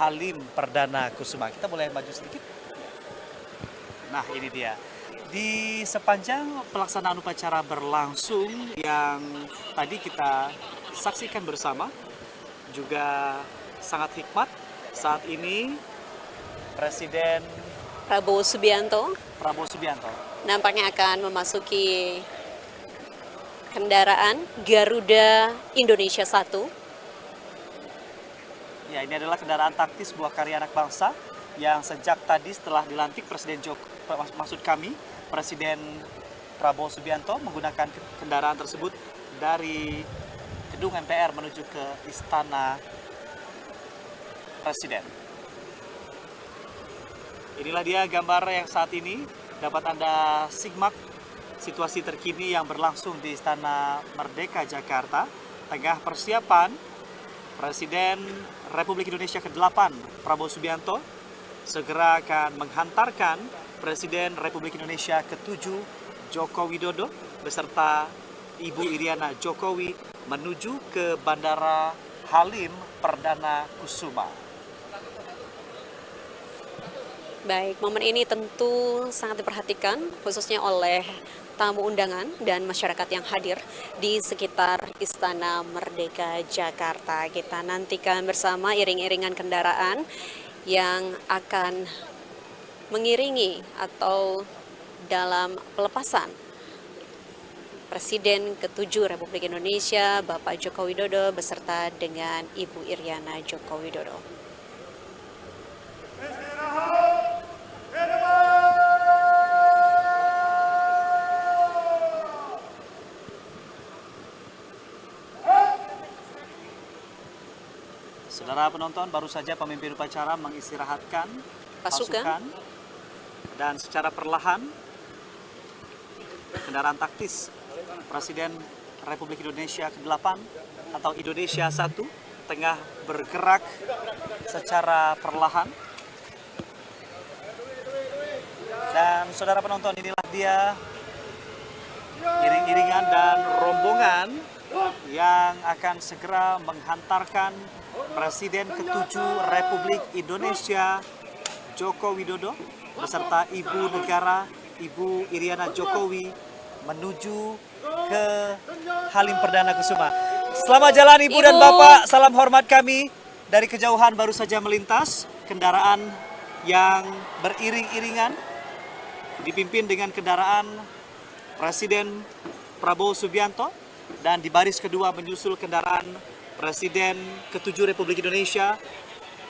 Halim Perdana Kusuma. Kita boleh maju sedikit? Nah, ini dia. Di sepanjang pelaksanaan upacara berlangsung yang tadi kita saksikan bersama, juga sangat hikmat. Saat ini Presiden Prabowo Subianto nampaknya akan memasuki kendaraan Garuda Indonesia 1. Ya, ini adalah kendaraan taktis buah karya anak bangsa yang sejak tadi setelah dilantik Presiden Prabowo Subianto menggunakan kendaraan tersebut dari gedung MPR menuju ke Istana Presiden. Inilah dia gambar yang saat ini dapat Anda simak situasi terkini yang berlangsung di Istana Merdeka Jakarta. Tengah persiapan Presiden Republik Indonesia ke-8 Prabowo Subianto segera akan menghantarkan Presiden Republik Indonesia ke-7 Joko Widodo beserta Ibu Iriana Jokowi menuju ke Bandara Halim Perdana Kusuma. Baik, momen ini tentu sangat diperhatikan khususnya oleh tamu undangan dan masyarakat yang hadir di sekitar Istana Merdeka Jakarta. Kita nantikan bersama iring-iringan kendaraan yang akan mengiringi atau dalam pelepasan Presiden ke-7 Republik Indonesia, Bapak Joko Widodo beserta dengan Ibu Iriana Joko Widodo. Saudara penonton, baru saja pemimpin upacara mengistirahatkan pasukan dan secara perlahan kendaraan taktis Presiden Republik Indonesia ke-8 atau Indonesia 1 tengah bergerak secara perlahan. Dan saudara penonton, inilah dia iring-iringan dan rombongan yang akan segera menghantarkan Presiden ke-7 Republik Indonesia Joko Widodo beserta Ibu Negara Ibu Iriana Jokowi menuju ke Halim Perdana Kusuma. Selamat jalan Ibu dan Bapak, salam hormat kami. Dari kejauhan baru saja melintas kendaraan yang beriring-iringan dipimpin dengan kendaraan Presiden Prabowo Subianto dan di baris kedua menyusul kendaraan Presiden ke-7 Republik Indonesia,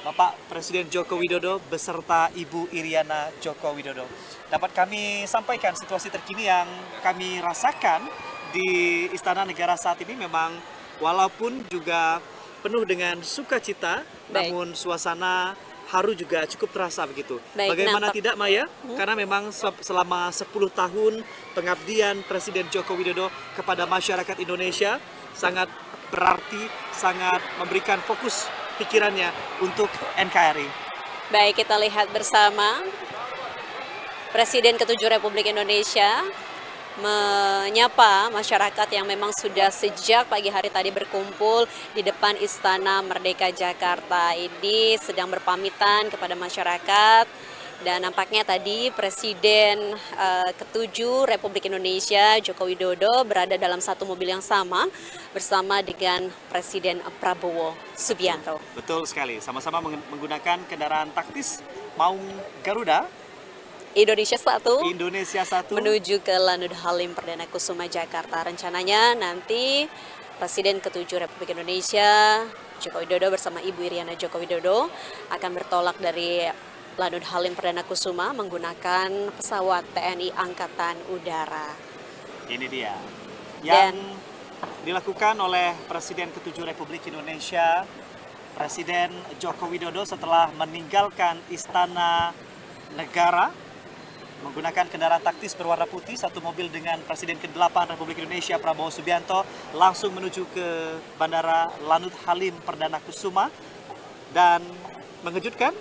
Bapak Presiden Joko Widodo beserta Ibu Iriana Joko Widodo. Dapat kami sampaikan situasi terkini yang kami rasakan di Istana Negara saat ini memang walaupun juga penuh dengan sukacita, namun suasana haru juga cukup terasa begitu. Bagaimana tidak Maya? Karena memang selama 10 tahun pengabdian Presiden Joko Widodo kepada masyarakat Indonesia sangat berarti, sangat memberikan fokus pikirannya untuk NKRI. Baik, kita lihat bersama Presiden ke-7 Republik Indonesia menyapa masyarakat yang memang sudah sejak pagi hari tadi berkumpul di depan Istana Merdeka Jakarta. Ini sedang berpamitan kepada masyarakat. Dan nampaknya tadi Presiden ke-7 Republik Indonesia Joko Widodo berada dalam satu mobil yang sama bersama dengan Presiden Prabowo Subianto. Betul sekali, sama-sama menggunakan kendaraan taktis Maung Garuda Indonesia 1 menuju ke Lanut Halim Perdana Kusuma Jakarta. Rencananya nanti Presiden ke-7 Republik Indonesia Joko Widodo bersama Ibu Iriana Joko Widodo akan bertolak dari Lanut Halim Perdana Kusuma menggunakan pesawat TNI Angkatan Udara. Ini dia yang dilakukan oleh Presiden ke-7 Republik Indonesia, Presiden Joko Widodo setelah meninggalkan Istana Negara menggunakan kendaraan taktis berwarna putih, satu mobil dengan Presiden ke-8 Republik Indonesia Prabowo Subianto langsung menuju ke Bandara Lanut Halim Perdana Kusuma dan mengejutkan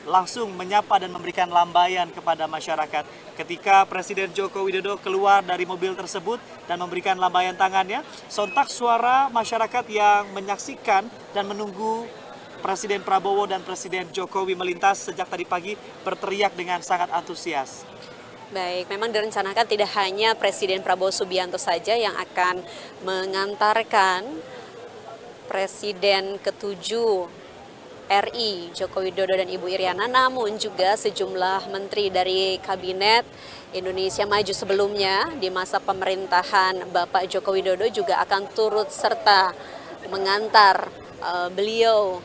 langsung menyapa dan memberikan lambaian kepada masyarakat. Ketika Presiden Joko Widodo keluar dari mobil tersebut dan memberikan lambaian tangannya, sontak suara masyarakat yang menyaksikan dan menunggu Presiden Prabowo dan Presiden Jokowi melintas sejak tadi pagi berteriak dengan sangat antusias. Baik, memang direncanakan tidak hanya Presiden Prabowo Subianto saja yang akan mengantarkan Presiden ke-7 RI Joko Widodo dan Ibu Iriana, namun juga sejumlah menteri dari Kabinet Indonesia Maju sebelumnya di masa pemerintahan Bapak Joko Widodo juga akan turut serta mengantar beliau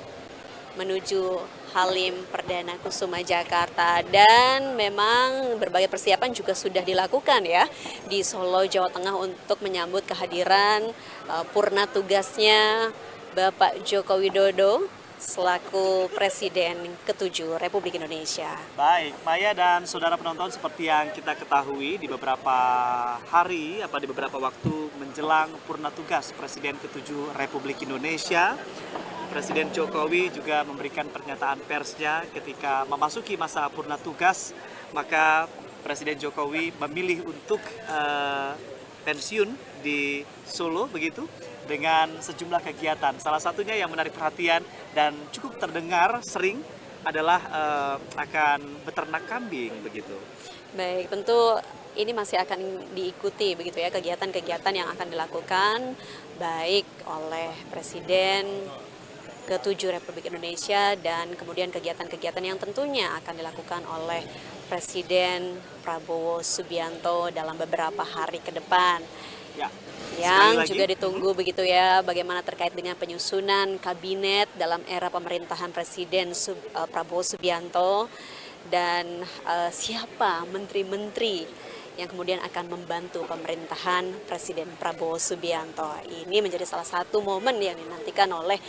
menuju Halim Perdana Kusuma Jakarta, dan memang berbagai persiapan juga sudah dilakukan ya di Solo, Jawa Tengah untuk menyambut kehadiran purna tugasnya Bapak Joko Widodo selaku Presiden ke-7 Republik Indonesia. Baik, Maya dan saudara penonton, seperti yang kita ketahui di beberapa hari, di beberapa waktu menjelang purna tugas Presiden ke-7 Republik Indonesia, Presiden Jokowi juga memberikan pernyataan persnya ketika memasuki masa purna tugas, maka Presiden Jokowi memilih untuk pensiun di Solo begitu, dengan sejumlah kegiatan. Salah satunya yang menarik perhatian dan cukup terdengar sering adalah akan beternak kambing begitu. Baik, tentu ini masih akan diikuti begitu ya kegiatan-kegiatan yang akan dilakukan baik oleh Presiden ke-7 Republik Indonesia dan kemudian kegiatan-kegiatan yang tentunya akan dilakukan oleh Presiden Prabowo Subianto dalam beberapa hari ke depan. Ya. Yang juga ditunggu begitu ya, bagaimana terkait dengan penyusunan kabinet dalam era pemerintahan Presiden Prabowo Subianto, dan siapa menteri-menteri yang kemudian akan membantu pemerintahan Presiden Prabowo Subianto. Ini menjadi salah satu momen yang dinantikan oleh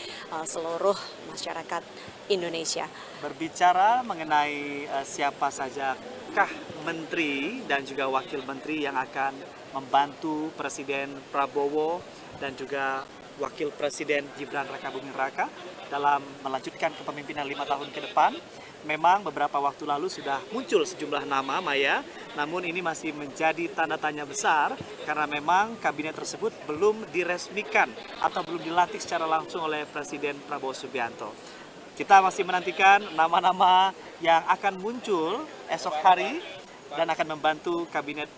seluruh masyarakat Indonesia. Berbicara mengenai siapa sajakah menteri dan juga wakil menteri yang akan membantu Presiden Prabowo dan juga Wakil Presiden Gibran Rakabuming Raka dalam melanjutkan kepemimpinan 5 tahun ke depan. Memang beberapa waktu lalu sudah muncul sejumlah nama, Maya, namun ini masih menjadi tanda tanya besar karena memang kabinet tersebut belum diresmikan atau belum dilantik secara langsung oleh Presiden Prabowo Subianto. Kita masih menantikan nama-nama yang akan muncul esok hari dan akan membantu kabinet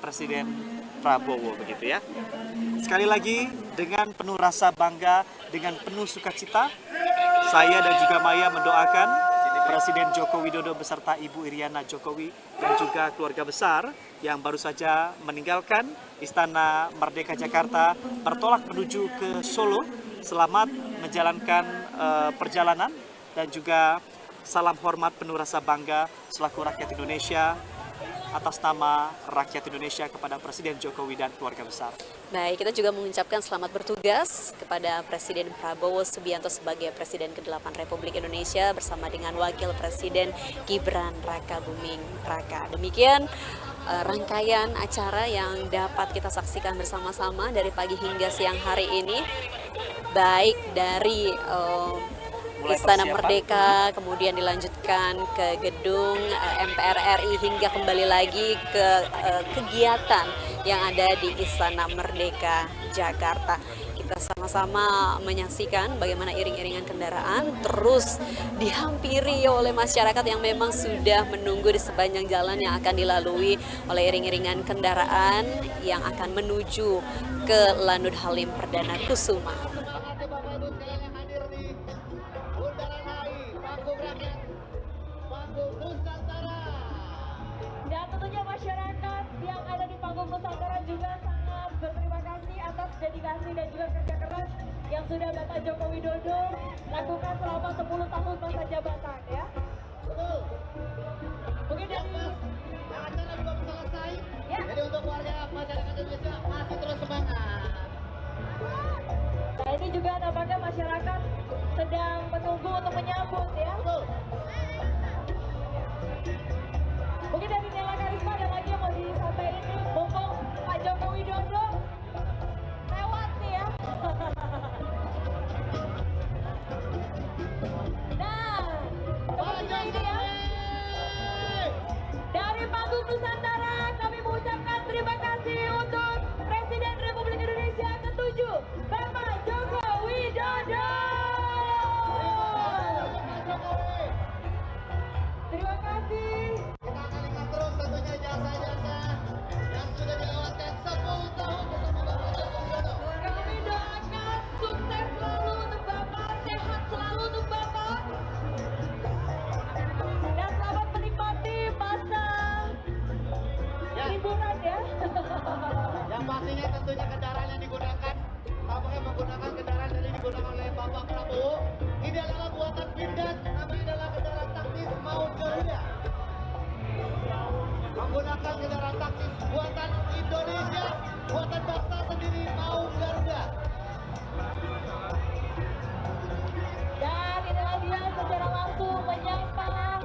Presiden Prabowo begitu ya. Sekali lagi dengan penuh rasa bangga, dengan penuh sukacita, saya dan juga Maya mendoakan Presiden Joko Widodo beserta Ibu Iriana Jokowi dan juga keluarga besar yang baru saja meninggalkan Istana Merdeka Jakarta bertolak menuju ke Solo, selamat menjalankan perjalanan, dan juga salam hormat penuh rasa bangga selaku rakyat Indonesia atas nama rakyat Indonesia kepada Presiden Jokowi dan keluarga besar. Baik, kita juga mengucapkan selamat bertugas kepada Presiden Prabowo Subianto sebagai Presiden ke-8 Republik Indonesia bersama dengan Wakil Presiden Gibran Rakabuming Raka. Demikian rangkaian acara yang dapat kita saksikan bersama-sama dari pagi hingga siang hari ini, baik dari Istana Merdeka, kemudian dilanjutkan ke gedung MPR RI hingga kembali lagi ke kegiatan yang ada di Istana Merdeka Jakarta. Kita sama-sama menyaksikan bagaimana iring-iringan kendaraan terus dihampiri oleh masyarakat yang memang sudah menunggu di sepanjang jalan yang akan dilalui oleh iring-iringan kendaraan yang akan menuju ke Lanut Halim Perdana Kusuma. Dan tentunya masyarakat yang ada di panggung Nusantara juga sangat berterima kasih atas dedikasi dan juga kerja keras yang sudah Bapak Joko Widodo lakukan selama 10 tahun masa jabatan ya. Betul. Mungkin dari acara belum selesai. Ya. Jadi untuk warga masyarakat Indonesia masih terus semangat. Nah ini juga nampaknya masyarakat sedang menunggu untuk menyambut ya. Betul. Mungkin dari Nela Karisma ada lagi yang mau disampaikan nih, mumpung Pak Joko Widodo lewat nih ya. Nah, sepertinya ini ya. Dari panggung Nusantara kami mengucapkan terima kasih untuk Presiden Republik Indonesia ke-7, Bapak Joko Widodo. Indonesia, buatan bangsa sendiri, mau Garuda. Dan inilah dia secara langsung menyapa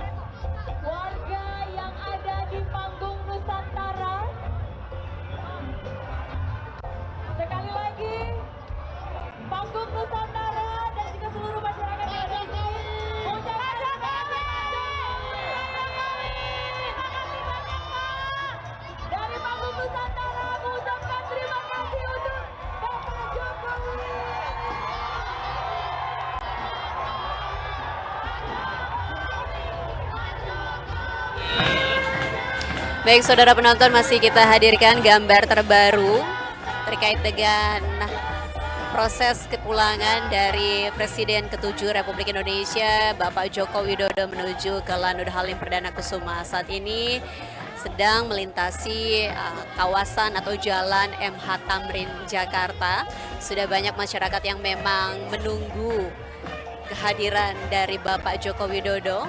warga yang ada di panggung Nusantara. Sekali lagi, panggung Nusantara dan juga seluruh masyarakat yang ada di sini mengucapkan dari panggung Nusantara mengucapkan terima kasih untuk Bapak Jokowi. Baik saudara penonton, masih kita hadirkan gambar terbaru terkait dengan proses kepulangan dari Presiden ke-7 Republik Indonesia Bapak Joko Widodo menuju ke Lanut Halim Perdana Kusuma. Saat ini sedang melintasi kawasan atau jalan MH Tamrin Jakarta. Sudah banyak masyarakat yang memang menunggu kehadiran dari Bapak Joko Widodo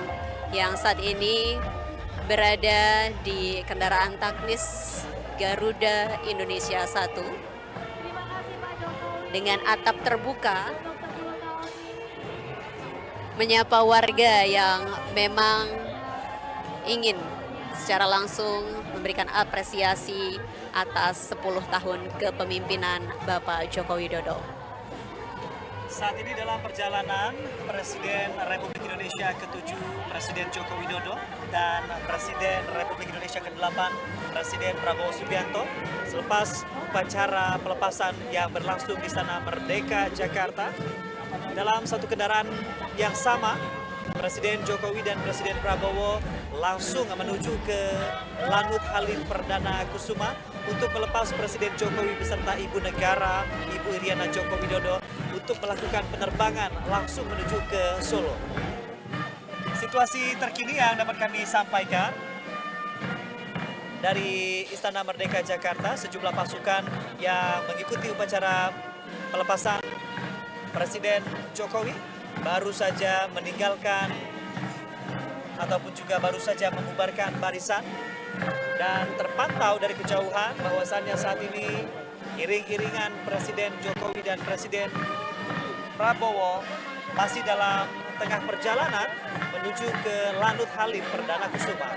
yang saat ini berada di kendaraan taktis Garuda Indonesia 1 dengan atap terbuka menyapa warga yang memang ingin secara langsung memberikan apresiasi atas 10 tahun kepemimpinan Bapak Joko Widodo. Saat ini dalam perjalanan Presiden Republik Indonesia ke-7 Presiden Joko Widodo dan Presiden Republik Indonesia ke-8 Presiden Prabowo Subianto selepas upacara pelepasan yang berlangsung di Istana Merdeka Jakarta dalam satu kendaraan yang sama. Presiden Jokowi dan Presiden Prabowo langsung menuju ke Lanut Halim Perdana Kusuma untuk melepas Presiden Jokowi beserta Ibu Negara, Ibu Iriana Joko Widodo untuk melakukan penerbangan langsung menuju ke Solo. Situasi terkini yang dapat kami sampaikan dari Istana Merdeka Jakarta, sejumlah pasukan yang mengikuti upacara pelepasan Presiden Jokowi baru saja meninggalkan ataupun juga baru saja membubarkan barisan, dan terpantau dari kejauhan bahwasannya saat ini iring-iringan Presiden Jokowi dan Presiden Prabowo masih dalam tengah perjalanan menuju ke Lanut Halim Perdana Kusuma.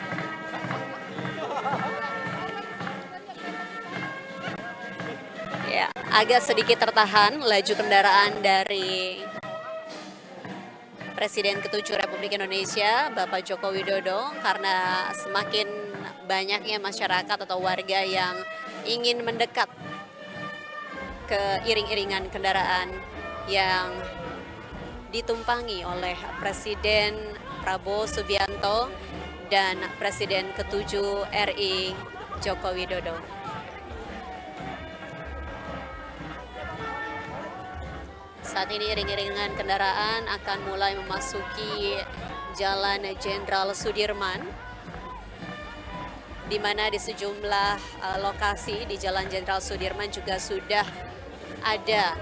Ya, agak sedikit tertahan laju kendaraan dari Presiden ke-7 Republik Indonesia Bapak Joko Widodo karena semakin banyaknya masyarakat atau warga yang ingin mendekat ke iring-iringan kendaraan yang ditumpangi oleh Presiden Prabowo Subianto dan Presiden ke-7 RI Joko Widodo. Saat ini iring-iringan kendaraan akan mulai memasuki Jalan Jenderal Sudirman, di mana di sejumlah lokasi di Jalan Jenderal Sudirman juga sudah ada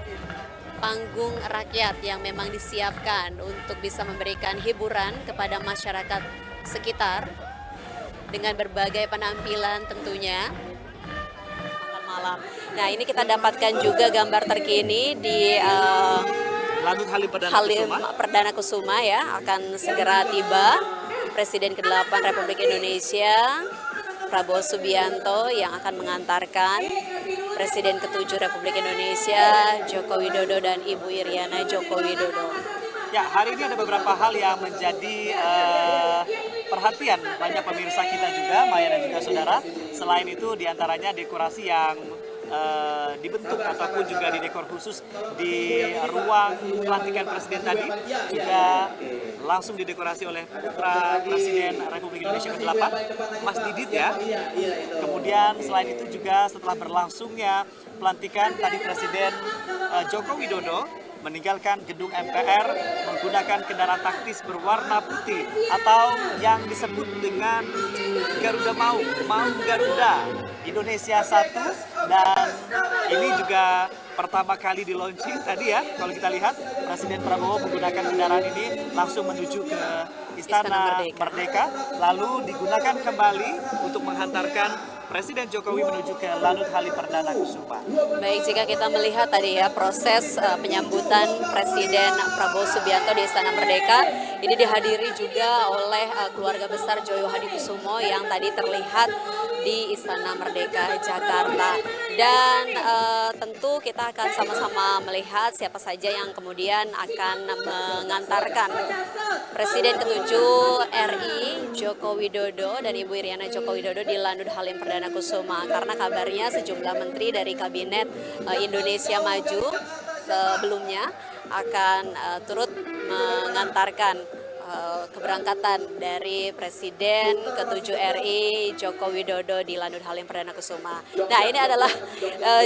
panggung rakyat yang memang disiapkan untuk bisa memberikan hiburan kepada masyarakat sekitar dengan berbagai penampilan tentunya. Malam. Nah, ini kita dapatkan juga gambar terkini di Lanut Halim Perdana Kusuma ya, akan segera tiba Presiden ke-8 Republik Indonesia Prabowo Subianto yang akan mengantarkan Presiden ke-7 Republik Indonesia Joko Widodo dan Ibu Iriana Joko Widodo. Ya, hari ini ada beberapa hal yang menjadi perhatian banyak pemirsa kita juga, Maya dan juga saudara. Selain itu diantaranya dekorasi yang dibentuk ataupun juga didekor khusus di ruang pelantikan Presiden tadi juga langsung didekorasi oleh putra Presiden Republik Indonesia ke-8, Mas Didit ya. Kemudian selain itu juga setelah berlangsungnya pelantikan tadi Presiden Joko Widodo meninggalkan gedung MPR menggunakan kendaraan taktis berwarna putih atau yang disebut dengan Garuda Mau Garuda Indonesia 1, dan ini juga pertama kali di launching tadi ya. Kalau kita lihat Presiden Prabowo menggunakan kendaraan ini langsung menuju ke Istana Merdeka, lalu digunakan kembali untuk menghantarkan Presiden Jokowi menuju ke Lanut Halim Perdana Kusuma. Baik, jika kita melihat tadi ya proses penyambutan Presiden Prabowo Subianto di Istana Merdeka, ini dihadiri juga oleh keluarga besar Joyo Hadikusumo yang tadi terlihat di Istana Merdeka Jakarta. Dan tentu kita akan sama-sama melihat siapa saja yang kemudian akan mengantarkan Presiden ke-7 RI Joko Widodo dan Ibu Iriana Joko Widodo di Lanut Halim Perdana Kusuma, karena kabarnya sejumlah menteri dari Kabinet Indonesia Maju sebelumnya akan turut mengantarkan keberangkatan dari Presiden ke-7 RI Joko Widodo di Lanut Halim Perdana Kusuma. Nah, ini adalah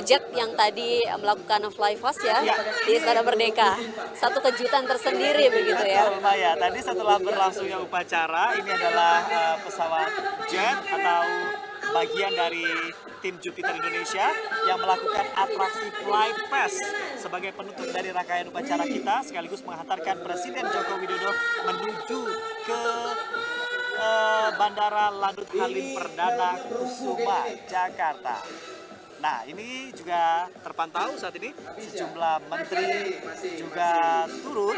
jet yang tadi melakukan fly fast ya di Istana Merdeka. Satu kejutan tersendiri begitu ya. Betul, Maya. Tadi setelah berlangsungnya upacara, ini adalah pesawat jet atau bagian dari tim Jupiter Indonesia yang melakukan atraksi fly pass sebagai penutup dari rangkaian upacara kita, sekaligus menghantarkan Presiden Joko Widodo menuju ke Bandara Lanut Halim Perdana Kusuma, Jakarta. Nah, ini juga terpantau saat ini sejumlah menteri juga turut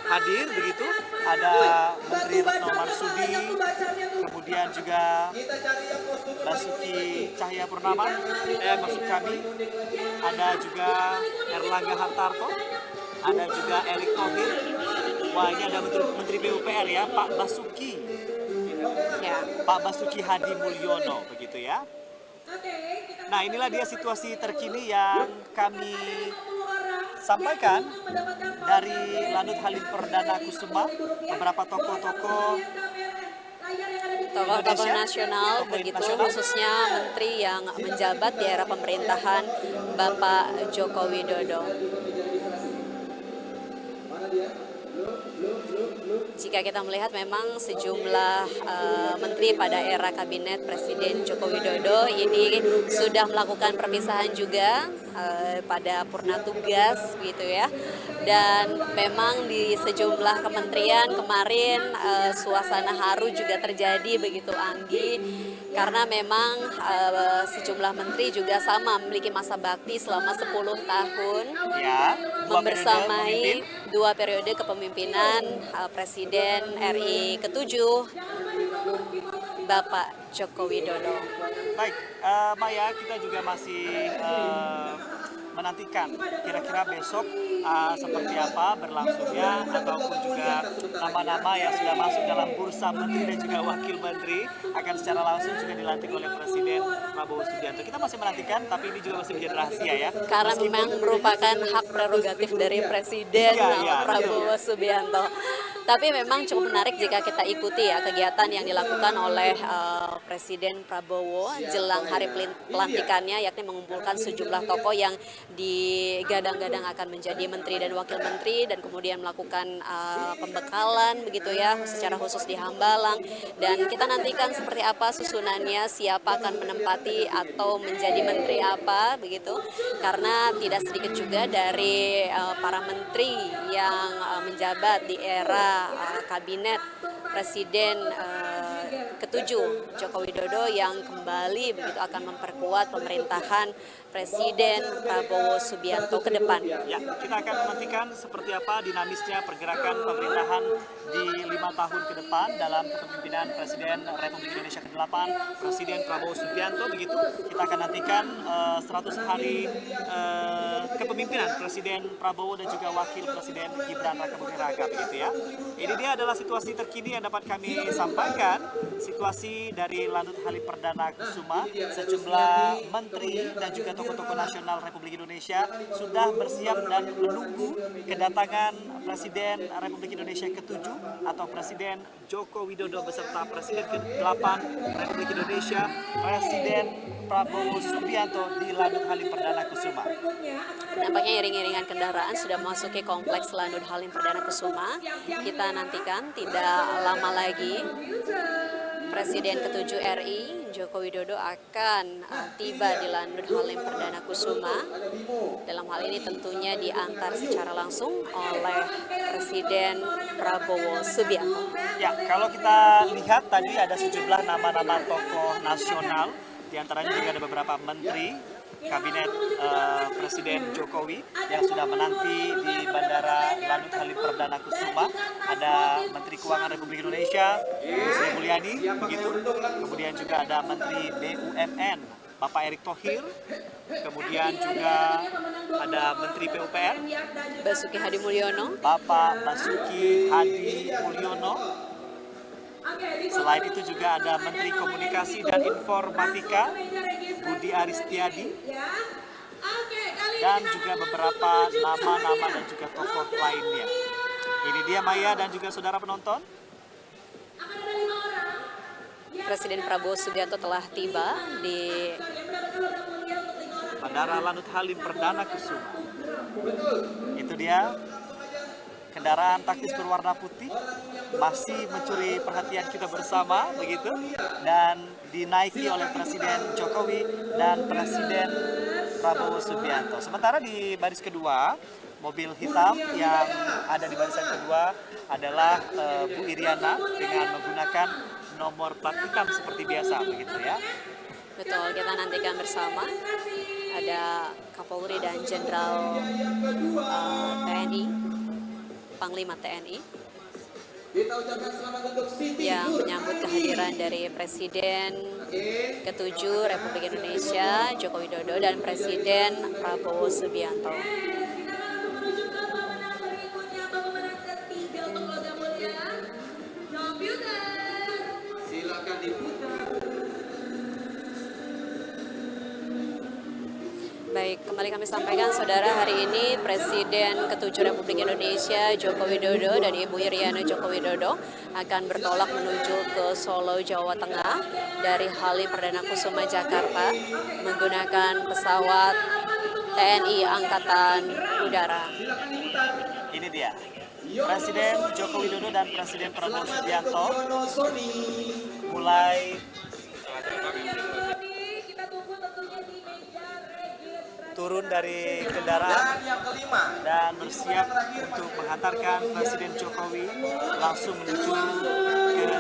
hadir begitu. Ada Menteri Retno Marsudi, kemudian juga Basuki Cahayapurnama, maksud kami, ada juga Erlangga Hartarto, ada juga Erick Thohir. Wah, ini ada Menteri PUPR ya, Pak Basuki. Ya. Pak Basuki Hadi Mulyono begitu ya. Nah, inilah dia situasi terkini yang kami sampaikan dari Lanut Halim Perdana Kusuma. Beberapa tokoh-tokoh nasional tokoh begitu, nasional. khususnya menteri yang menjabat di era pemerintahan Bapak Joko Widodo. Jika kita melihat memang sejumlah menteri pada era kabinet Presiden Joko Widodo ini sudah melakukan perpisahan juga pada purna tugas gitu ya. Dan memang di sejumlah kementerian kemarin suasana haru juga terjadi begitu, Anggi, karena memang sejumlah menteri juga sama memiliki masa bakti selama 10 tahun Ya, membersamai dua periode kepemimpinan Presiden RI ke-7 Bapak Joko Widodo. Baik, Maya, kita juga masih menantikan kira-kira besok seperti apa berlangsungnya, ataupun juga nama-nama yang sudah masuk dalam bursa menteri dan juga wakil menteri akan secara langsung juga dilantik oleh Presiden Prabowo Subianto. Kita masih menantikan, tapi ini juga masih menjadi rahasia ya. Karena memang merupakan hak prerogatif dari Presiden Prabowo Subianto. Tapi memang cukup menarik jika kita ikuti ya kegiatan yang dilakukan oleh Presiden Prabowo jelang hari pelantikannya, yakni mengumpulkan sejumlah tokoh yang digadang-gadang akan menjadi menteri dan wakil menteri, dan kemudian melakukan pembekalan begitu ya secara khusus di Hambalang. Dan kita nantikan seperti apa susunannya, siapa akan menempati atau menjadi menteri apa begitu, karena tidak sedikit juga dari para menteri yang menjabat di era kabinet Presiden ke-7 Joko Widodo yang kembali begitu akan memperkuat pemerintahan Presiden Prabowo Subianto ke depan. Ya, kita akan menantikan seperti apa dinamisnya pergerakan pemerintahan di 5 tahun ke depan dalam kepemimpinan Presiden Republik Indonesia ke-8, Presiden Prabowo Subianto begitu. Kita akan nantikan 100 hari kepemimpinan Presiden Prabowo dan juga Wakil Presiden Gibran Rakabuming Raka begitu ya. Ini dia adalah situasi terkini yang dapat kami sampaikan, situasi dari Lanut Halim Perdana Kusuma. Sejumlah menteri dan juga tokoh-tokoh nasional Republik Indonesia sudah bersiap dan menunggu kedatangan Presiden Republik Indonesia ke-7 atau Presiden Joko Widodo beserta Presiden ke-8 Republik Indonesia, Presiden Prabowo Subianto di Lanut Halim Perdana Kusuma. Nampaknya iring-iringan kendaraan sudah memasuki kompleks Lanut Halim Perdana Kusuma. Kita nantikan tidak lama lagi Presiden ke-7 RI Joko Widodo akan tiba di Lanut Halim Perdana Kusuma. Dalam hal ini tentunya diantar secara langsung oleh Presiden Prabowo Subianto. Ya, kalau kita lihat tadi ada sejumlah nama-nama tokoh nasional Di antaranya juga ada beberapa menteri kabinet Presiden Jokowi yang sudah menanti di Bandara Lanut Halim Perdana Kusuma. Ada Menteri Keuangan Republik Indonesia, Bu Sri Mulyani, begitu. Kemudian juga ada Menteri BUMN, Bapak Erick Thohir. Kemudian juga ada Menteri PUPR, Basuki Hadi Mulyono. Bapak Basuki Hadi Mulyono. Selain itu juga ada Menteri Komunikasi dan Informatika, Budi Aristiadi, dan juga beberapa nama-nama dan juga tokoh lainnya. Ini dia Maya dan juga saudara penonton. Presiden Prabowo Subianto telah tiba di Bandara Lanut Halim Perdana Kusuma. Itu dia kendaraan taktis berwarna putih masih mencuri perhatian kita bersama begitu, dan dinaiki oleh Presiden Jokowi dan Presiden Prabowo Subianto. Sementara di baris kedua, mobil hitam yang ada di barisan kedua adalah Bu Iriana dengan menggunakan nomor plat hitam seperti biasa begitu ya. Betul, kita nantikan bersama. Ada Kapolri dan Jenderal TNI, Panglima TNI, yang menyambut kehadiran dari Presiden ke-7 Republik Indonesia Joko Widodo dan Presiden Prabowo Subianto. Silakan diputar. Baik, kembali kami sampaikan saudara, hari ini Presiden ke-7 Republik Indonesia Joko Widodo dan Ibu Iriana Joko Widodo akan bertolak menuju ke Solo, Jawa Tengah dari Halim Perdana Kusuma, Jakarta menggunakan pesawat TNI Angkatan Udara. Ini dia Presiden Joko Widodo dan Presiden Prabowo Subianto mulai turun dari kendaraan dan bersiap untuk menghantarkan Presiden Jokowi langsung menuju ke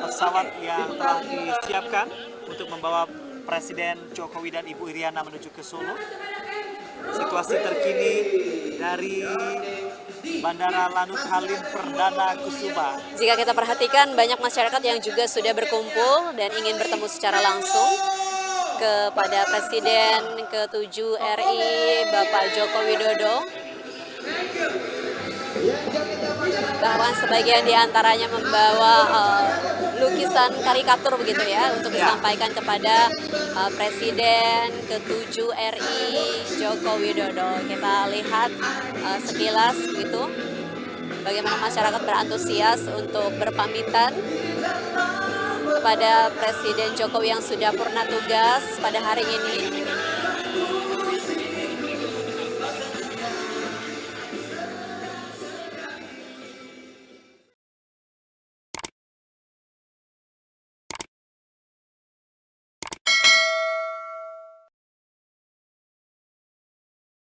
pesawat yang telah disiapkan untuk membawa Presiden Jokowi dan Ibu Iriana menuju ke Solo. Situasi terkini dari Bandara Lanut Halim Perdana Kusuma. Jika kita perhatikan, banyak masyarakat yang juga sudah berkumpul dan ingin bertemu secara langsung kepada Presiden ke-7 RI Bapak Joko Widodo. Bahkan sebagian diantaranya membawa lukisan karikatur begitu ya, untuk disampaikan kepada Presiden ke-7 RI Joko Widodo. Kita lihat sekilas begitu bagaimana masyarakat berantusias untuk berpamitan kepada Presiden Jokowi yang sudah purna tugas pada hari ini.